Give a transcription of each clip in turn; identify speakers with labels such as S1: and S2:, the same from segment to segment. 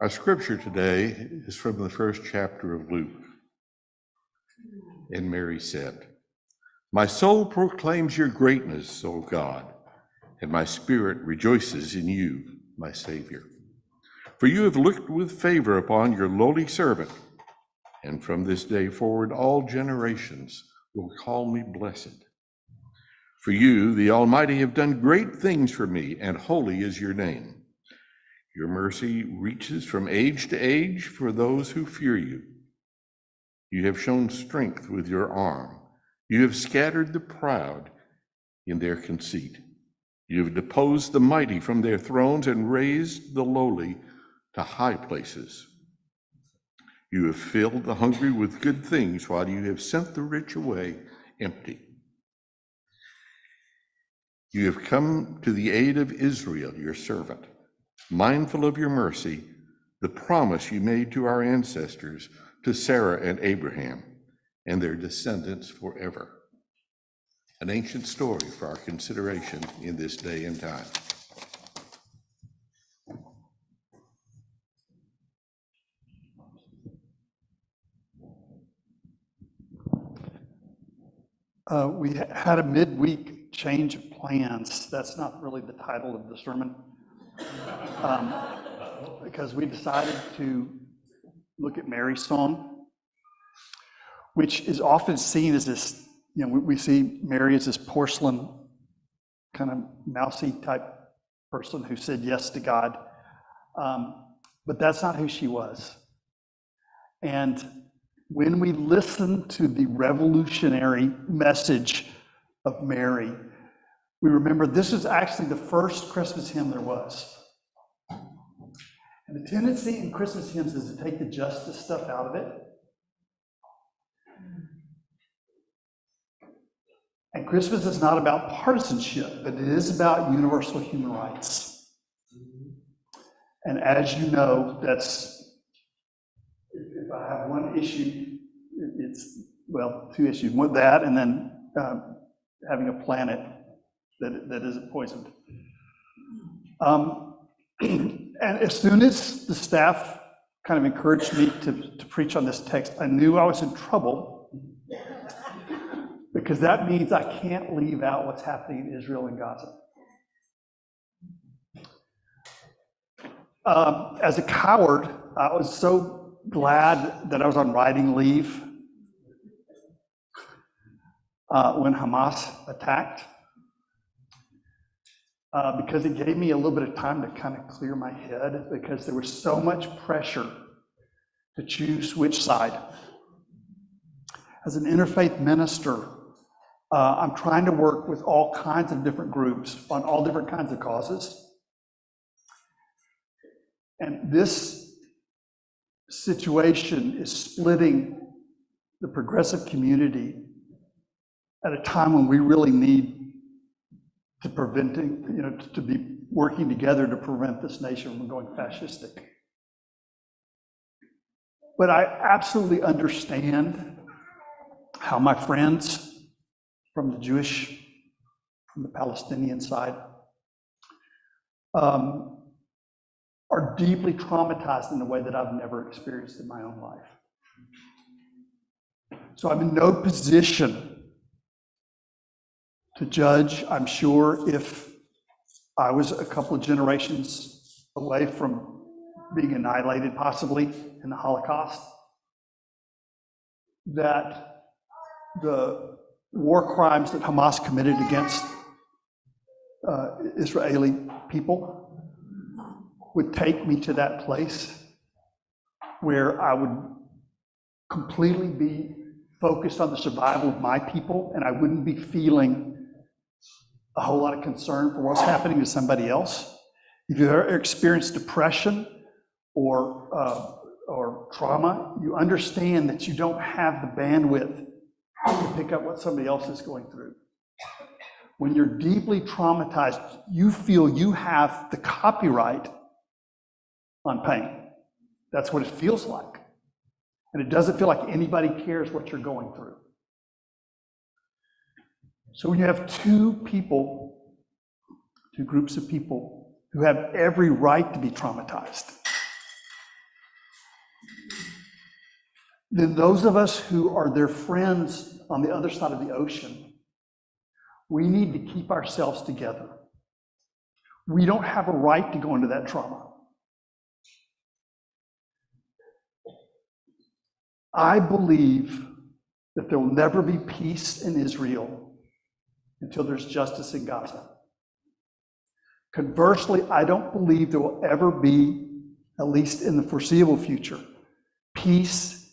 S1: Our scripture today is from the first chapter of Luke. And Mary said, "My soul proclaims your greatness, O God, and my spirit rejoices in you, my Savior. For you have looked with favor upon your lowly servant, and from this day forward all generations will call me blessed. For you, the Almighty, have done great things for me, and holy is your name. Your mercy reaches from age to age for those who fear you. You have shown strength with your arm. You have scattered the proud in their conceit. You have deposed the mighty from their thrones and raised the lowly to high places. You have filled the hungry with good things, while you have sent the rich away empty. You have come to the aid of Israel, your servant, mindful of your mercy, the promise you made to our ancestors, to Sarah and Abraham, and their descendants forever." An ancient story for our consideration in this day and time.
S2: We had a midweek change of plans. That's not really the title of the sermon, because we decided to look at Mary's song, which is often seen as this, we see Mary as this porcelain, kind of mousy type person who said yes to God. But that's not who she was. And when we listen to the revolutionary message of Mary, we remember this is actually the first Christmas hymn there was. And the tendency in Christmas hymns is to take the justice stuff out of it. And Christmas is not about partisanship, but it is about universal human rights. And as you know, if I have one issue, it's, two issues. One, that, and then having a planet that isn't poisoned. And as soon as the staff kind of encouraged me to preach on this text, I knew I was in trouble, because that means I can't leave out what's happening in Israel and Gaza. As a coward, I was so glad that I was on riding leave when Hamas attacked, because it gave me a little bit of time to kind of clear my head, because there was so much pressure to choose which side. As an interfaith minister, I'm trying to work with all kinds of different groups on all different kinds of causes. And this situation is splitting the progressive community at a time when we really need to to be working together to prevent this nation from going fascistic. But I absolutely understand how my friends from the Palestinian side, are deeply traumatized in a way that I've never experienced in my own life. So I'm in no position to judge, I'm sure, if I was a couple of generations away from being annihilated, possibly, in the Holocaust, that the war crimes that Hamas committed against Israeli people would take me to that place where I would completely be focused on the survival of my people, and I wouldn't be feeling a whole lot of concern for what's happening to somebody else. If you've ever experienced depression or trauma, you understand that you don't have the bandwidth to pick up what somebody else is going through. When you're deeply traumatized, you feel you have the copyright on pain. That's what it feels like. And it doesn't feel like anybody cares what you're going through. So when you have two groups of people who have every right to be traumatized, then those of us who are their friends on the other side of the ocean, we need to keep ourselves together. We don't have a right to go into that trauma. I believe that there will never be peace in Israel until there's justice in Gaza. Conversely, I don't believe there will ever be, at least in the foreseeable future, peace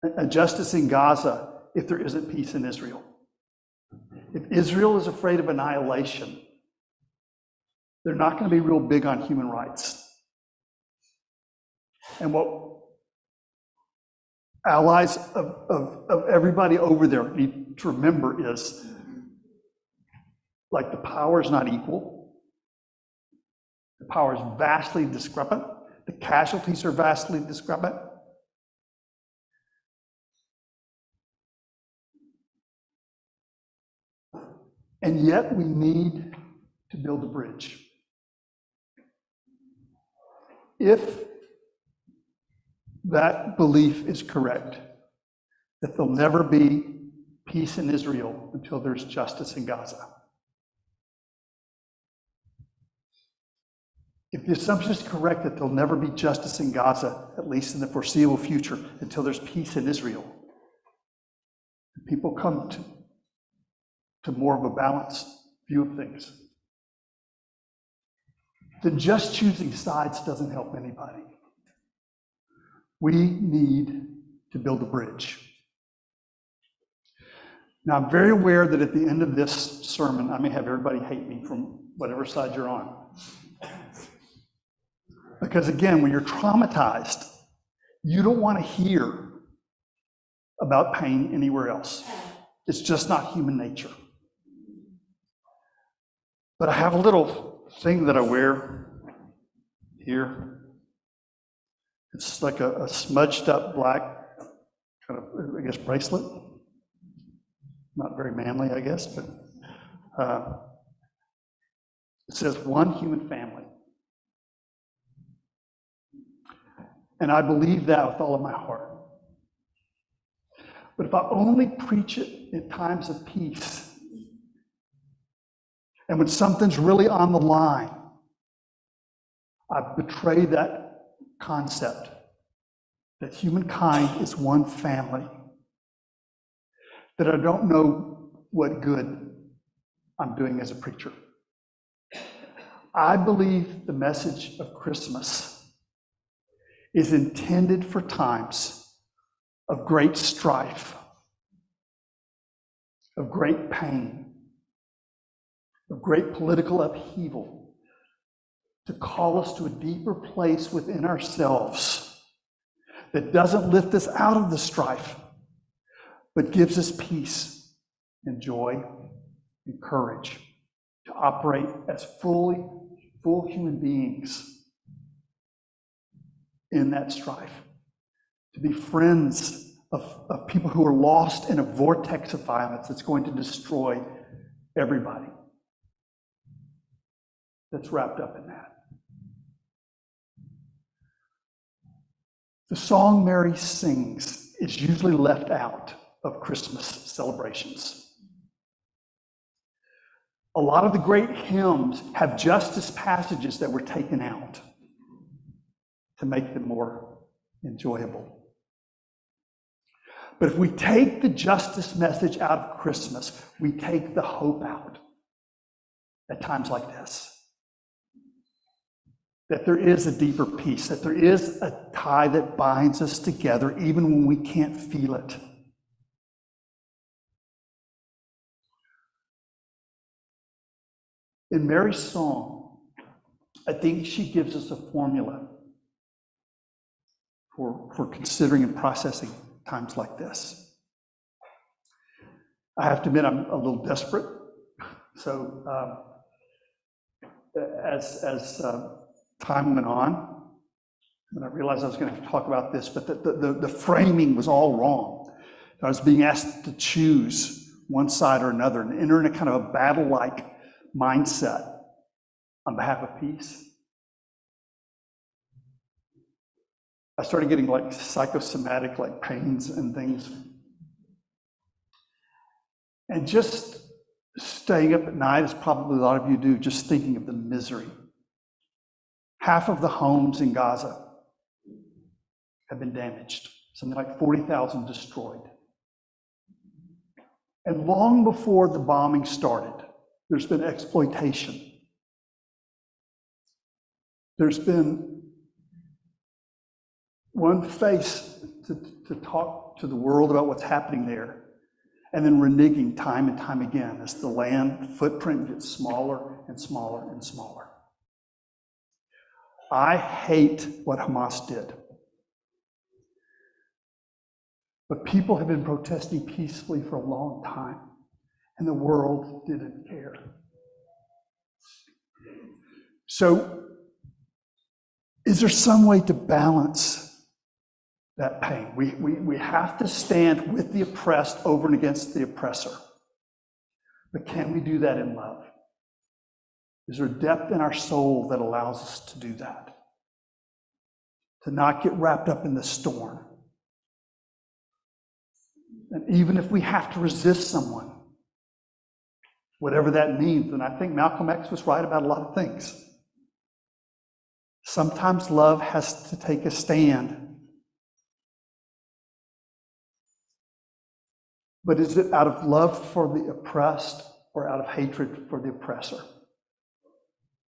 S2: and justice in Gaza if there isn't peace in Israel. If Israel is afraid of annihilation, they're not going to be real big on human rights. And what allies of everybody over there need to remember is, like, the power is not equal. The power is vastly discrepant. The casualties are vastly discrepant. And yet we need to build a bridge. If that belief is correct, that there'll never be peace in Israel until there's justice in Gaza. If the assumption is correct that there'll never be justice in Gaza, at least in the foreseeable future, until there's peace in Israel, people come to more of a balanced view of things, then just choosing sides doesn't help anybody. We need to build a bridge. Now, I'm very aware that at the end of this sermon, I may have everybody hate me from whatever side you're on. Because again, when you're traumatized, you don't want to hear about pain anywhere else. It's just not human nature. But I have a little thing that I wear here. It's like a smudged up black kind of, I guess, bracelet. Not very manly, I guess, but it says one human family. And I believe that with all of my heart. But if I only preach it in times of peace, and when something's really on the line, I betray that concept that humankind is one family, that I don't know what good I'm doing as a preacher. I believe the message of Christmas is intended for times of great strife, of great pain, of great political upheaval, to call us to a deeper place within ourselves that doesn't lift us out of the strife, but gives us peace and joy and courage to operate as full human beings in that strife, to be friends of people who are lost in a vortex of violence that's going to destroy everybody that's wrapped up in that. The song Mary sings is usually left out of Christmas celebrations. A lot of the great hymns have justice passages that were taken out to make them more enjoyable. But if we take the justice message out of Christmas, we take the hope out at times like this. That there is a deeper peace, that there is a tie that binds us together even when we can't feel it. In Mary's song, I think she gives us a formula for considering and processing times like this. I have to admit, I'm a little desperate. So as time went on, and I realized I was going to talk about this, but the framing was all wrong. I was being asked to choose one side or another and enter in a kind of a battle-like mindset on behalf of peace. I started getting like psychosomatic, like pains and things. And just staying up at night, as probably a lot of you do, just thinking of the misery. Half of the homes in Gaza have been damaged, something like 40,000 destroyed. And long before the bombing started, there's been exploitation. There's been one face to talk to the world about what's happening there, and then reneging time and time again as the land footprint gets smaller and smaller and smaller. I hate what Hamas did. But people have been protesting peacefully for a long time, and the world didn't care. So, is there some way to balance that pain? We have to stand with the oppressed over and against the oppressor. But can we do that in love? Is there a depth in our soul that allows us to do that? To not get wrapped up in the storm. And even if we have to resist someone, whatever that means, and I think Malcolm X was right about a lot of things. Sometimes love has to take a stand. But is it out of love for the oppressed or out of hatred for the oppressor?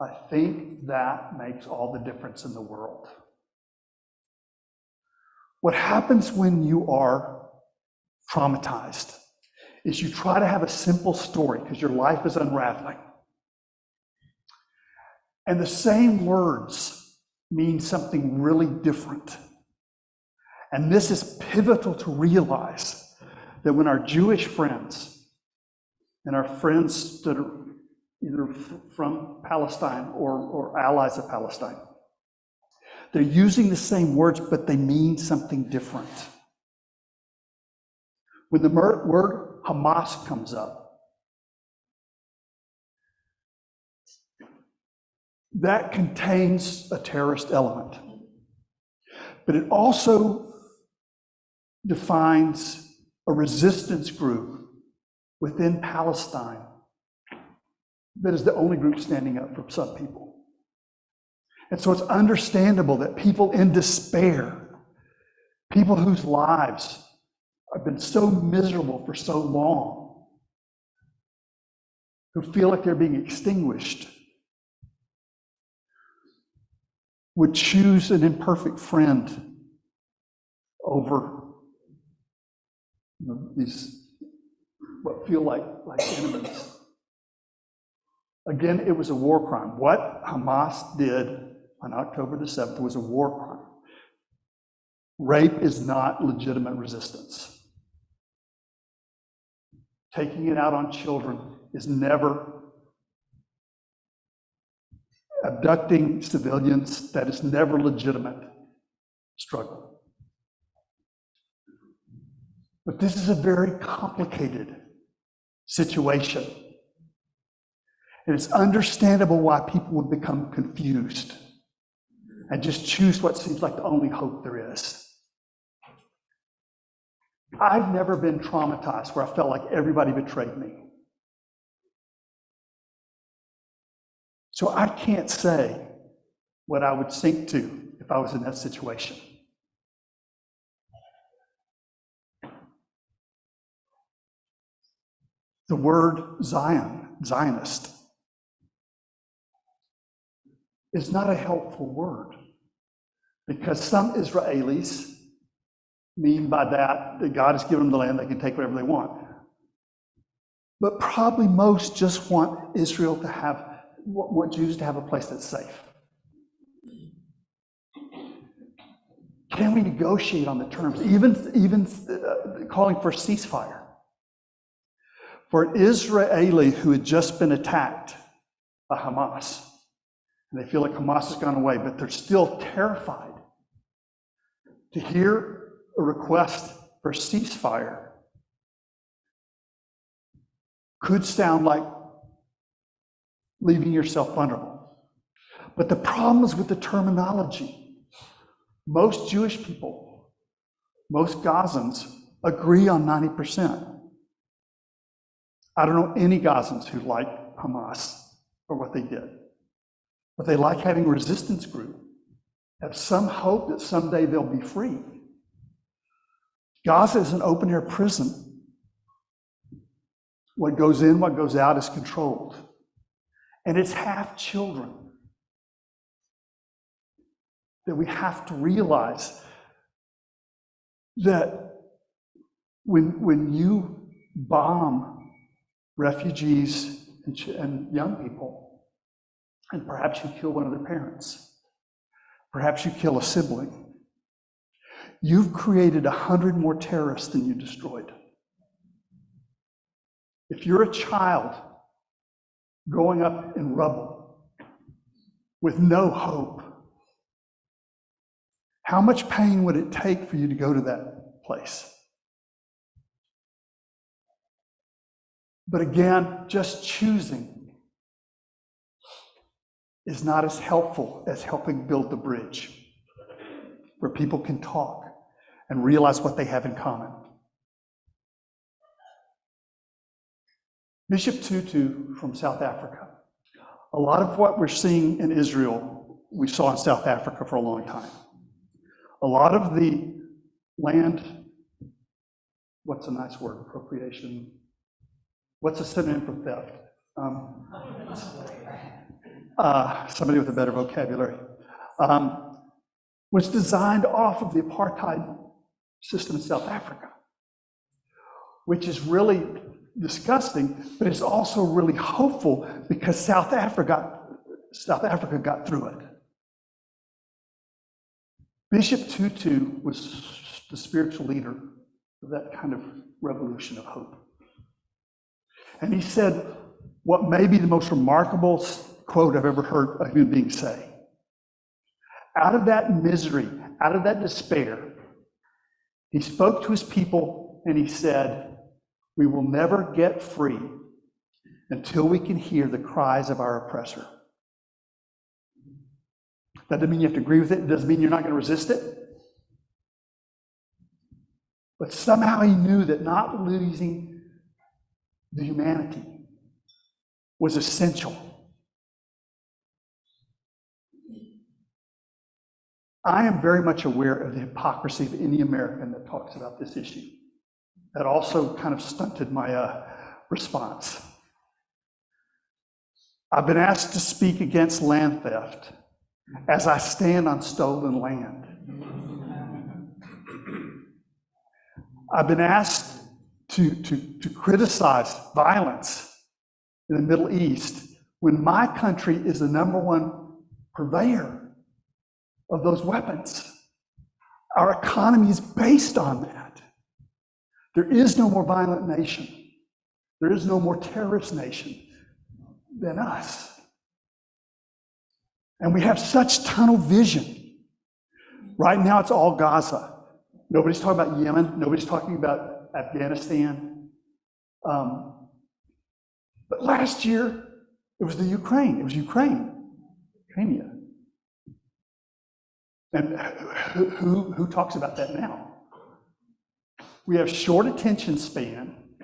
S2: I think that makes all the difference in the world. What happens when you are traumatized is you try to have a simple story because your life is unraveling. And the same words mean something really different. And this is pivotal to realize that when our Jewish friends and our friends that are either from Palestine or allies of Palestine, they're using the same words, but they mean something different. When the word Hamas comes up, that contains a terrorist element. But it also defines a resistance group within Palestine that is the only group standing up for some people. And so it's understandable that people in despair, people whose lives have been so miserable for so long, who feel like they're being extinguished, would choose an imperfect friend over these what feel like enemies. Again, it was a war crime. What Hamas did on October the 7th was a war crime. Rape is not legitimate resistance. Taking it out on children is never. Abducting civilians, that is never legitimate struggle. But this is a very complicated situation. And it's understandable why people would become confused and just choose what seems like the only hope there is. I've never been traumatized where I felt like everybody betrayed me. So I can't say what I would sink to if I was in that situation. The word Zionist, is not a helpful word because some Israelis mean by that God has given them the land, they can take whatever they want. But probably most just want Israel to want Jews to have a place that's safe. Can we negotiate on the terms, even calling for a ceasefire? For an Israeli who had just been attacked by Hamas, and they feel like Hamas has gone away, but they're still terrified to hear a request for a ceasefire could sound like leaving yourself vulnerable. But the problem is with the terminology. Most Jewish people, most Gazans, agree on 90%. I don't know any Gazans who like Hamas or what they did, but they like having a resistance group, have some hope that someday they'll be free. Gaza is an open-air prison. What goes in, what goes out is controlled. And it's half children. That we have to realize that when you bomb refugees and young people, and perhaps you kill one of their parents, perhaps you kill a sibling, you've created 100 more terrorists than you destroyed. If you're a child growing up in rubble with no hope, how much pain would it take for you to go to that place? But again, just choosing is not as helpful as helping build the bridge where people can talk and realize what they have in common. Bishop Tutu from South Africa. A lot of what we're seeing in Israel, we saw in South Africa for a long time. A lot of the land, what's a nice word, appropriation? What's a synonym for theft? Somebody with a better vocabulary. Was designed off of the apartheid system in South Africa, which is really disgusting, but it's also really hopeful because South Africa got through it. Bishop Tutu was the spiritual leader of that kind of revolution of hope. And he said what may be the most remarkable quote I've ever heard a human being say. Out of that misery, out of that despair, he spoke to his people and he said, "We will never get free until we can hear the cries of our oppressor." That doesn't mean you have to agree with it. It doesn't mean you're not going to resist it. But somehow he knew that not losing the humanity was essential. I am very much aware of the hypocrisy of any American that talks about this issue. That also kind of stunted my response. I've been asked to speak against land theft as I stand on stolen land. I've been asked to criticize violence in the Middle East when my country is the #1 purveyor of those weapons. Our economy is based on that. There is no more violent nation. There is no more terrorist nation than us. And we have such tunnel vision. Right now it's all Gaza. Nobody's talking about Yemen. Nobody's talking about Afghanistan. But last year, it was the Ukraine. It was Ukraine. Crimea. And who talks about that now? We have short attention span,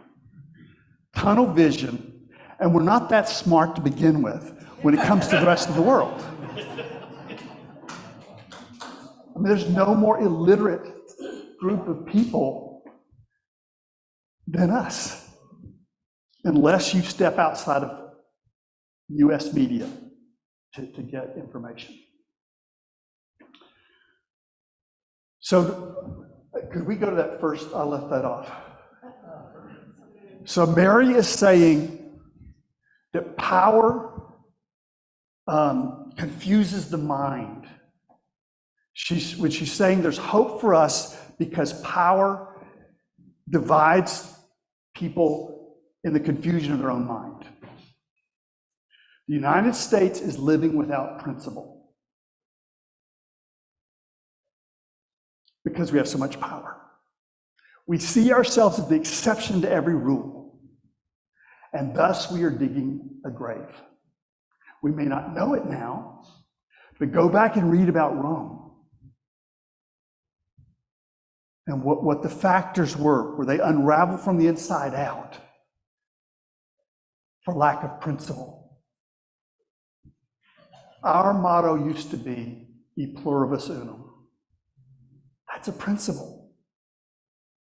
S2: tunnel vision, and we're not that smart to begin with when it comes to the rest of the world. I mean, there's no more illiterate group of people than us, unless you step outside of US media to get information. So could we go to that first? I left that off. So Mary is saying that power confuses the mind. When she's saying there's hope for us because power divides people in the confusion of their own mind. The United States is living without principle because we have so much power. We see ourselves as the exception to every rule, and thus we are digging a grave. We may not know it now, but go back and read about Rome. and what the factors were they unraveled from the inside out for lack of principle. Our motto used to be, E pluribus unum. That's a principle.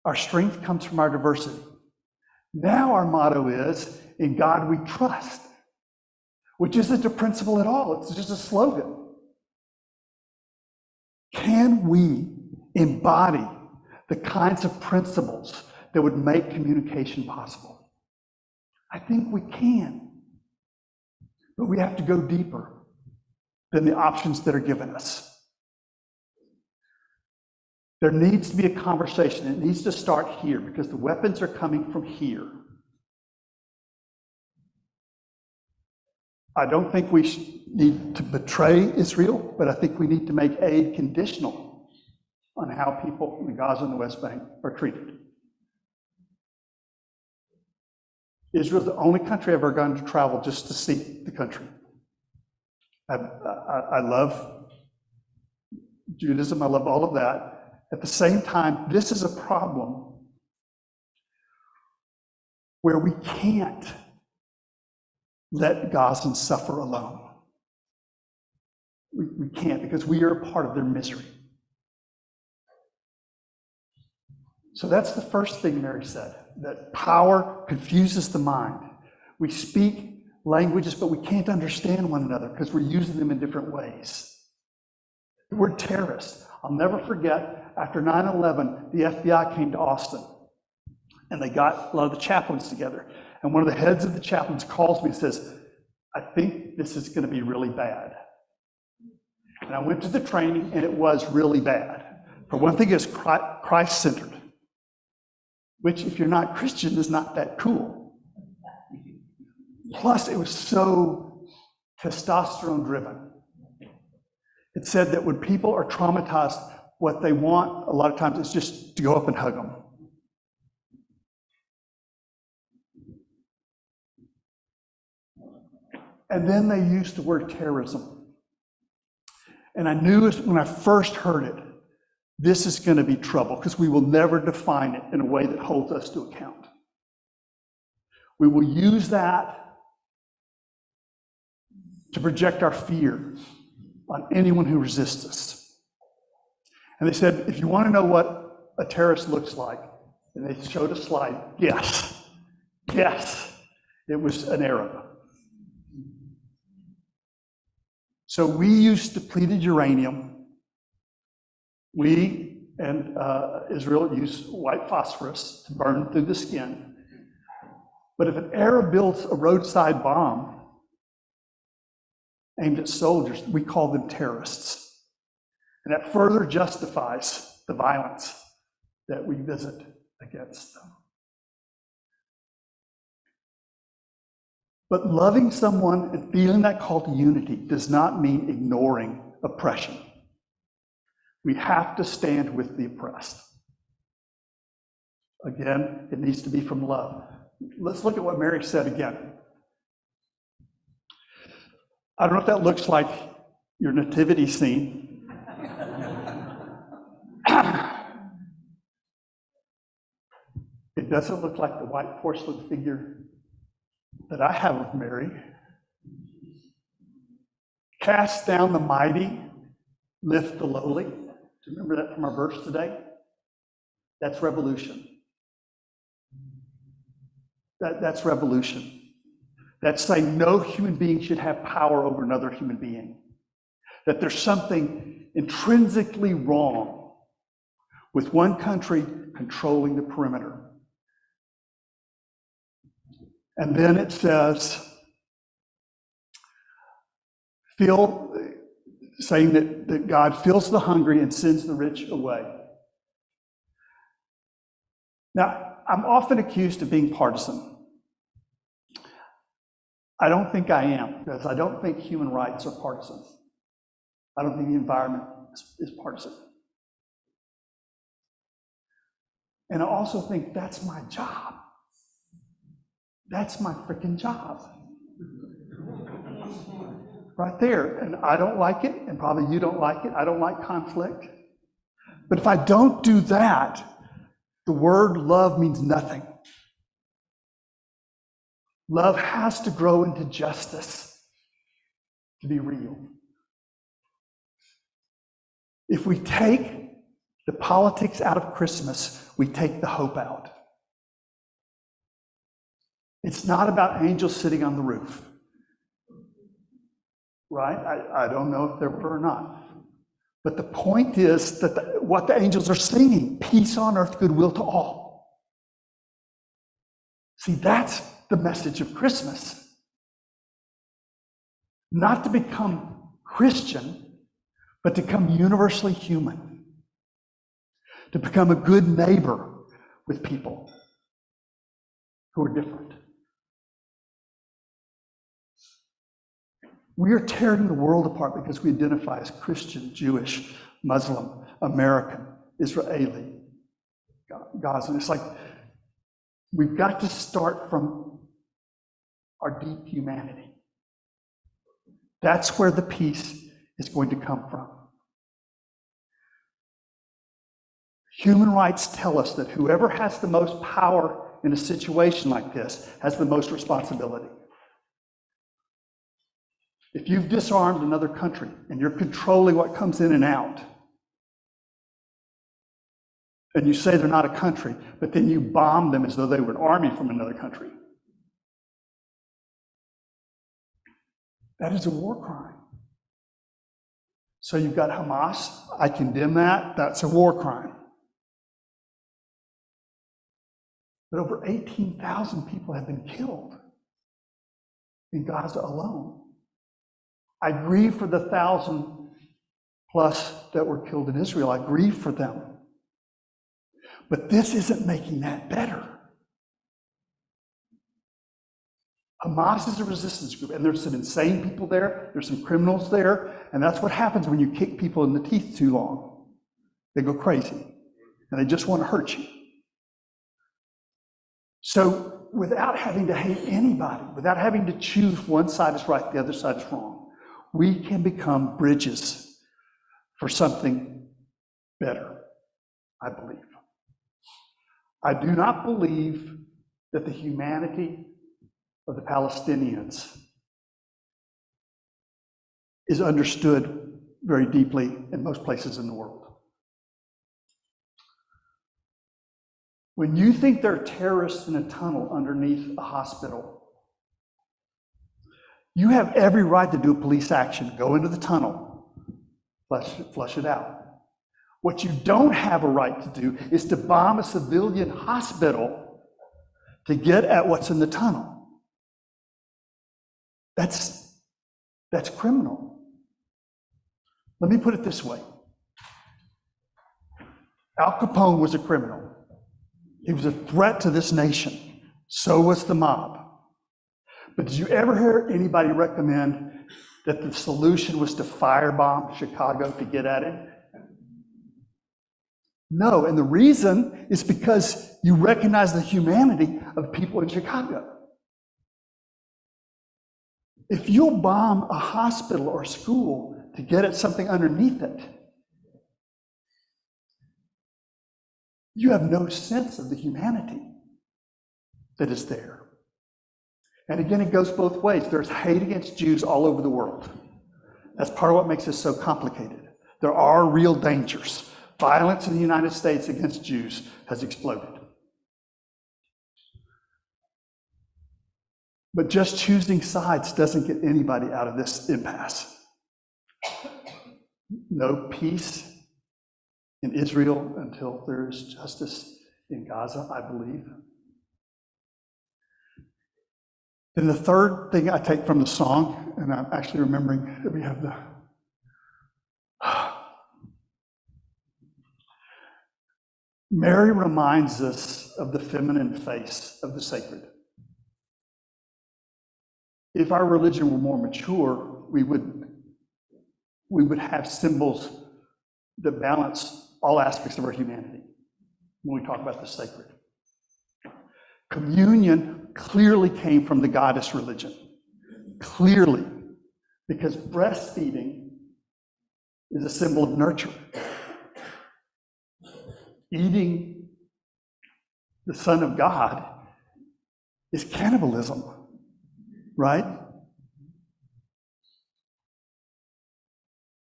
S2: Our strength comes from our diversity. Now our motto is, in God we trust, which isn't a principle at all, it's just a slogan. Can we embody the kinds of principles that would make communication possible? I think we can, but we have to go deeper than the options that are given us. There needs to be a conversation. It needs to start here because the weapons are coming from here. I don't think we need to betray Israel, but I think we need to make aid conditional on how people in Gaza and the West Bank are treated. Israel's the only country I've ever gone to travel just to see the country. I love Judaism, I love all of that. At the same time, this is a problem where we can't let Gazans suffer alone. We can't, because we are a part of their misery. So that's the first thing Mary said, that power confuses the mind. We speak languages, but we can't understand one another because we're using them in different ways. The word terrorist, I'll never forget, after 9/11, the FBI came to Austin, and they got a lot of the chaplains together. And one of the heads of the chaplains calls me and says, I think this is going to be really bad. And I went to the training, and it was really bad. For one thing, it's Christ-centered, which, if you're not Christian, is not that cool. Plus, it was so testosterone-driven. It said that when people are traumatized, what they want a lot of times is just to go up and hug them. And then they used the word terrorism. And I knew when I first heard it, this is going to be trouble because we will never define it in a way that holds us to account. We will use that to project our fear on anyone who resists us. And they said, if you want to know what a terrorist looks like, and they showed a slide, yes, it was an Arab. So we used depleted uranium. We and Israel used white phosphorus to burn through the skin. But if an Arab builds a roadside bomb aimed at soldiers, we call them terrorists. And that further justifies the violence that we visit against them. But loving someone and feeling that call to unity does not mean ignoring oppression. We have to stand with the oppressed. Again, it needs to be from love. Let's look at what Mary said again. I don't know if that looks like your nativity scene. It doesn't look like the white porcelain figure that I have of Mary. Cast down the mighty, lift the lowly. Do you remember that from our verse today? That's revolution. That's revolution. That's saying no human being should have power over another human being. That there's something intrinsically wrong with one country controlling the perimeter. And then it says, saying that God fills the hungry and sends the rich away. Now, I'm often accused of being partisan. I don't think I am, because I don't think human rights are partisan. I don't think the environment is partisan. And I also think that's my job. That's my freaking job. Right there. And I don't like it, and probably you don't like it. I don't like conflict. But if I don't do that, the word love means nothing. Love has to grow into justice to be real. If we take the politics out of Christmas, we take the hope out. It's not about angels sitting on the roof, right? I don't know if there were or not. But the point is that what the angels are singing, peace on earth, goodwill to all. See, that's the message of Christmas. Not to become Christian, but to become universally human. To become a good neighbor with people who are different. We are tearing the world apart because we identify as Christian, Jewish, Muslim, American, Israeli, Gaza. It's like we've got to start from our deep humanity. That's where the peace is going to come from. Human rights tell us that whoever has the most power in a situation like this has the most responsibility. If you've disarmed another country and you're controlling what comes in and out, and you say they're not a country, but then you bomb them as though they were an army from another country, that is a war crime. So you've got Hamas, I condemn that, that's a war crime. But over 18,000 people have been killed in Gaza alone. I grieve for the 1,000 plus that were killed in Israel. I grieve for them. But this isn't making that better. Hamas is a resistance group, and there's some insane people there, there's some criminals there, and that's what happens when you kick people in the teeth too long. They go crazy, and they just want to hurt you. So without having to hate anybody, without having to choose one side is right, the other side is wrong, we can become bridges for something better, I believe. I do not believe that the humanity of the Palestinians is understood very deeply in most places in the world. When you think there are terrorists in a tunnel underneath a hospital, you have every right to do a police action. Go into the tunnel, flush it out. What you don't have a right to do is to bomb a civilian hospital to get at what's in the tunnel. That's criminal. Let me put it this way. Al Capone was a criminal. He was a threat to this nation. So was the mob. But did you ever hear anybody recommend that the solution was to firebomb Chicago to get at him? No, and the reason is because you recognize the humanity of people in Chicago. If you'll bomb a hospital or a school to get at something underneath it, you have no sense of the humanity that is there. And again, it goes both ways. There's hate against Jews all over the world. That's part of what makes this so complicated. There are real dangers. Violence in the United States against Jews has exploded. But just choosing sides doesn't get anybody out of this impasse. No peace in Israel until there is justice in Gaza, I believe. Then the third thing I take from the song, and I'm actually remembering that we have the Mary reminds us of the feminine face of the sacred. If our religion were more mature, we would have symbols that balance all aspects of our humanity when we talk about the sacred. Communion clearly came from the goddess religion. Clearly, because breastfeeding is a symbol of nurture. eating the Son of God is cannibalism, right?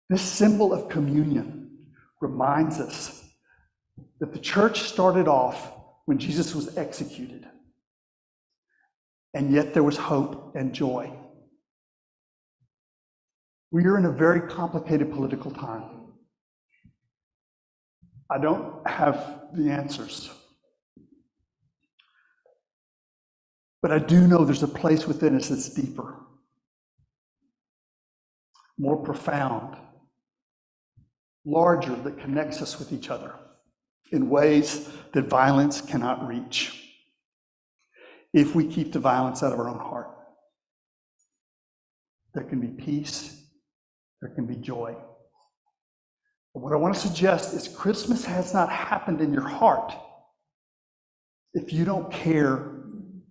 S2: This symbol of communion reminds us that the church started off when Jesus was executed, and yet there was hope and joy. We are in a very complicated political time. I don't have the answers, but I do know there's a place within us that's deeper, more profound, larger, that connects us with each other in ways that violence cannot reach, if we keep the violence out of our own heart. There can be peace, there can be joy. But what I want to suggest is Christmas has not happened in your heart if you don't care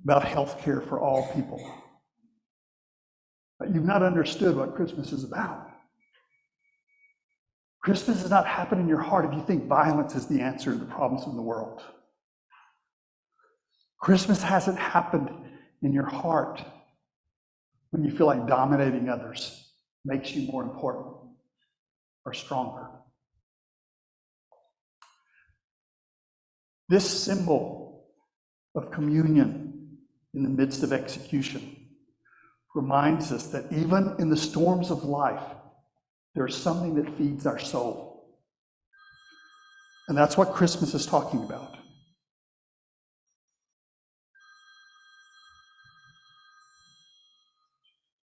S2: about health care for all people. But you've not understood what Christmas is about. Christmas has not happened in your heart if you think violence is the answer to the problems in the world. Christmas hasn't happened in your heart when you feel like dominating others makes you more important or stronger. This symbol of communion in the midst of execution reminds us that even in the storms of life, there's something that feeds our soul. And that's what Christmas is talking about.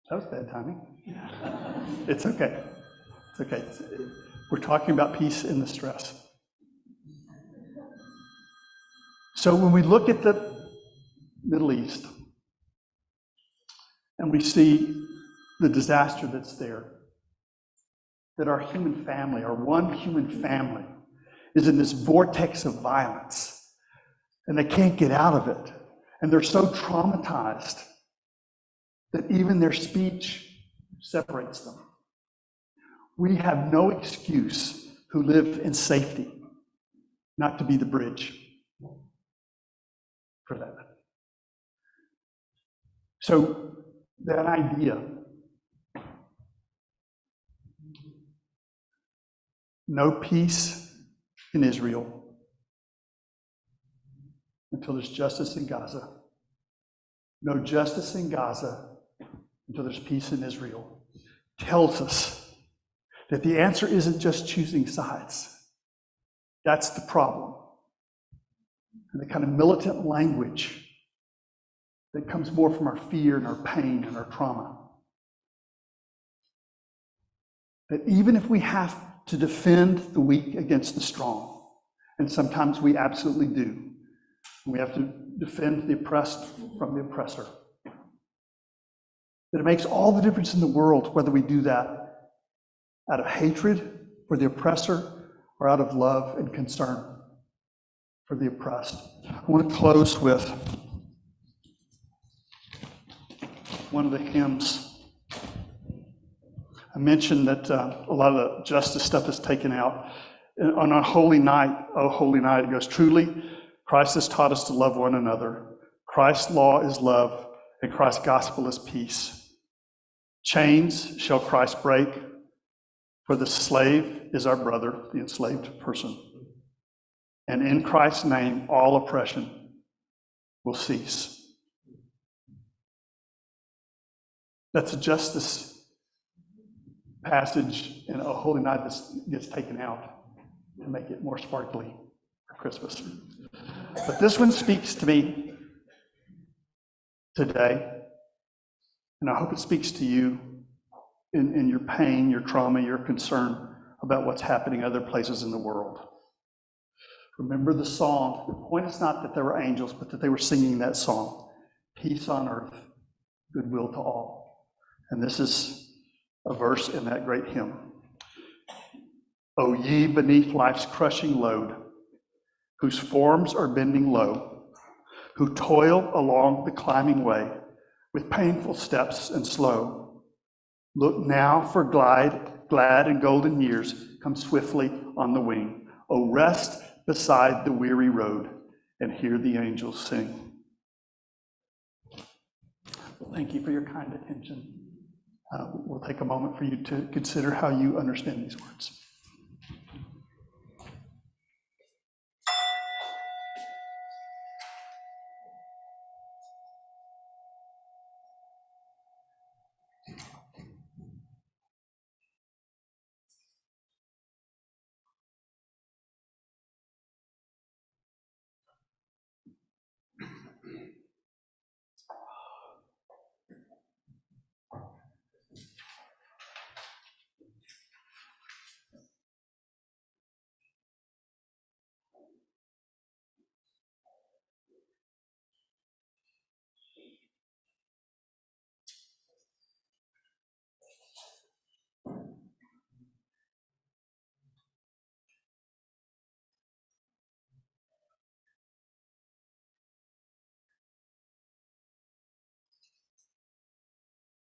S2: That was bad timing. It's okay. It's okay. We're talking about peace in the stress. So when we look at the Middle East and we see the disaster that's there, that our human family, our one human family, is in this vortex of violence, and they can't get out of it. And they're so traumatized that even their speech separates them. We have no excuse who live in safety not to be the bridge for that. So that idea, no peace in Israel until there's justice in Gaza. No justice in Gaza until there's peace in Israel, tells us that the answer isn't just choosing sides. That's the problem. And the kind of militant language that comes more from our fear and our pain and our trauma. That even if we have to defend the weak against the strong, and sometimes we absolutely do, we have to defend the oppressed from the oppressor, that it makes all the difference in the world whether we do that out of hatred for the oppressor or out of love and concern for the oppressed. I want to close with one of the hymns. I mentioned that a lot of the justice stuff is taken out. On a holy night, oh holy night, it goes, truly, Christ has taught us to love one another. Christ's law is love, and Christ's gospel is peace. Chains shall Christ break, for the slave is our brother, the enslaved person. And in Christ's name, all oppression will cease. That's a justice passage in a holy night that gets taken out to make it more sparkly for Christmas. But this one speaks to me today, and I hope it speaks to you in your pain, your trauma, your concern about what's happening other places in the world. Remember the song. The point is not that there were angels, but that they were singing that song. Peace on earth, goodwill to all. And this is a verse in that great hymn. O ye beneath life's crushing load, whose forms are bending low, who toil along the climbing way with painful steps and slow, look now for glad and golden years come swiftly on the wing. O rest beside the weary road and hear the angels sing. Well, thank you for your kind attention. We'll take a moment for you to consider how you understand these words.